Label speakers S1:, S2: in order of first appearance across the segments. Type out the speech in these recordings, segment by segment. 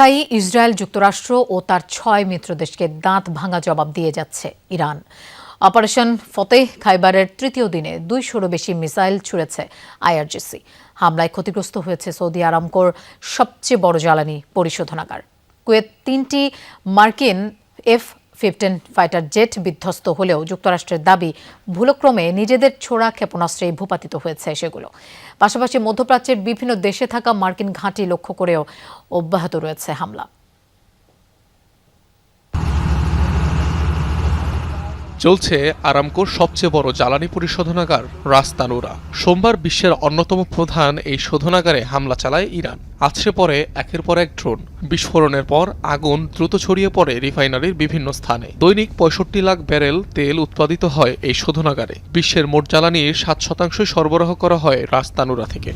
S1: তাই ইসরায়েল, যুক্তরাষ্ট্র ও তার ৬ মিত্রদেশকে দাঁত ভাঙা জবাব দিয়ে যাচ্ছে ইরান। অপারেশন ফতেহ খাইবারের তৃতীয় দিনে ২০০-রও বেশি মিসাইল ছুড়েছে আইআরজিসি। হামলায় ক্ষতিগ্রস্ত হয়েছে সৌদি আরামকোর সবচেয়ে বড় জ্বালানি পরিশোধনাগার। কুয়েত ৩টি মার্কিন F-15 ফাইটার জেট বিধ্বস্ত হলেও যুক্তরাষ্ট্রের দাবি ভুলক্রমে নিজেদের ছোড়া ক্ষেপণাস্ত্রে ভূপাতিত হয়েছে সেগুলো। পাশাপাশি মধ্যপ্রাচ্যের বিভিন্ন দেশে থাকা মার্কিন ঘাঁটি লক্ষ্য করেও অব্যাহত রয়েছে হামলা।
S2: চলছে আরামকোর সবচেয়ে বড় জ্বালানি পরিশোধনাগার রাস তানুরা। সোমবার বিশ্বের অন্যতম প্রধান এই শোধনাগারে হামলা চালায় ইরান। আছড়ে পড়ে একের পর এক ড্রোন। বিস্ফোরণের পর আগুন দ্রুত ছড়িয়ে পড়ে রিফাইনারির বিভিন্ন স্থানে। দৈনিক ৬৫ লাখ ব্যারেল তেল উৎপাদিত হয় এই শোধনাগারে। বিশ্বের মোট জ্বালানির ৭% সরবরাহ করা হয় রাস তানুরা থেকে।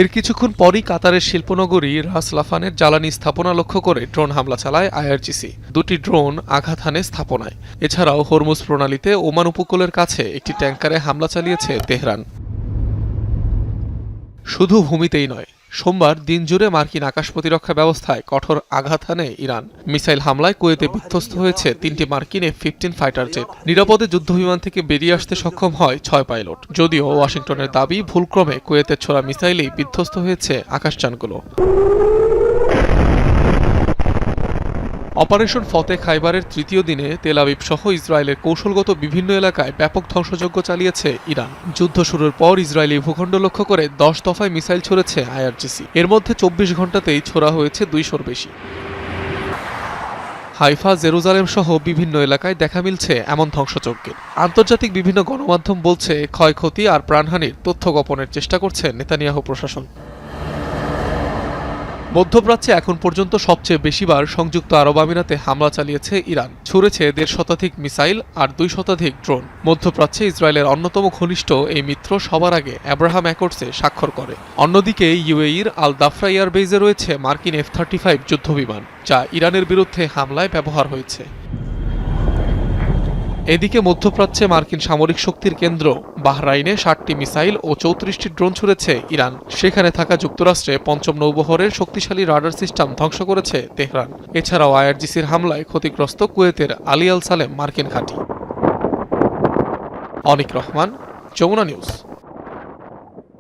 S2: এর কিছুক্ষণ পরই কাতারের শিল্পনগরী রাস লাফানের জ্বালানি স্থাপনা লক্ষ্য করে ড্রোন হামলা চালায় আইআরজিসি। দুটি ড্রোন আঘাত হানে স্থাপনায়। এছাড়াও হরমুজ প্রণালীতে ওমান উপকূলের কাছে একটি ট্যাঙ্কারে হামলা চালিয়েছে তেহরান। শুধু ভূমিতেই নয়, সোমবার দিনজুড়ে মার্কিন আকাশ প্রতিরক্ষা ব্যবস্থায় কঠোর আঘাত হানে ইরান। মিসাইল হামলায় কুয়েতে বিধ্বস্ত হয়েছে ৩টি মার্কিন F-15 ফাইটার জেট। নিরাপদে যুদ্ধবিমান থেকে বেরিয়ে আসতে সক্ষম হয় ৬ পাইলট। যদিও ওয়াশিংটনের দাবি ভুলক্রমে কুয়েতের ছোড়া মিসাইলেই বিধ্বস্ত হয়েছে আকাশযানগুলো। অপারেশন ফতে খাইবারের তৃতীয় দিনে তেল আবিব সহ ইসরায়েলের কৌশলগত বিভিন্ন এলাকায় ব্যাপক ধ্বংসযজ্ঞ চালিয়েছে ইরান। যুদ্ধ শুরুর পর ইসরায়েলি ভূখণ্ড লক্ষ্য করে ১০ দফায় মিসাইল ছুড়েছে আইআরজিসি। এর মধ্যে ২৪ ঘণ্টাতেই ছোড়া হয়েছে ২০০-র বেশি। হাইফা, জেরুজালেম সহ বিভিন্ন এলাকায় দেখা মিলছে এমন ধ্বংসযজ্ঞের। আন্তর্জাতিক বিভিন্ন গণমাধ্যম বলছে ক্ষয়ক্ষতি আর প্রাণহানির তথ্য গোপনের চেষ্টা করছে নেতানিয়াহু প্রশাসন। মধ্যপ্রাচ্যে এখন পর্যন্ত সবচেয়ে বেশিবার সংযুক্ত আরব আমিরাতে হামলা চালিয়েছে ইরান। ছুড়েছে ১৫০ শতাধিক মিসাইল আর ২ শতাধিক ড্রোন। মধ্যপ্রাচ্যে ইসরায়েলের অন্যতম ঘনিষ্ঠ এই মিত্র সবার আগে আব্রাহাম অ্যাকর্ডসে স্বাক্ষর করে। অন্যদিকে ইউএইর আল দাফরা এয়ারবেইজে রয়েছে মার্কিন F-35 যুদ্ধবিমান, যা ইরানের বিরুদ্ধে হামলায় ব্যবহার হয়েছে। এদিকে মধ্যপ্রাচ্যে মার্কিন সামরিক শক্তির কেন্দ্র বাহরাইনে ৬০টি মিসাইল ও ৩৪টি ড্রোন ছুড়েছে ইরান। সেখানে থাকা যুক্তরাষ্ট্রে পঞ্চম নৌবহরের শক্তিশালী রাডার সিস্টেম ধ্বংস করেছে তেহরান। এছাড়াও আইআরজিসির হামলায় ক্ষতিগ্রস্ত কুয়েতের আলী আল সালেম মার্কিন ঘাঁটি। অনিক রহমান, যমুনা নিউজ।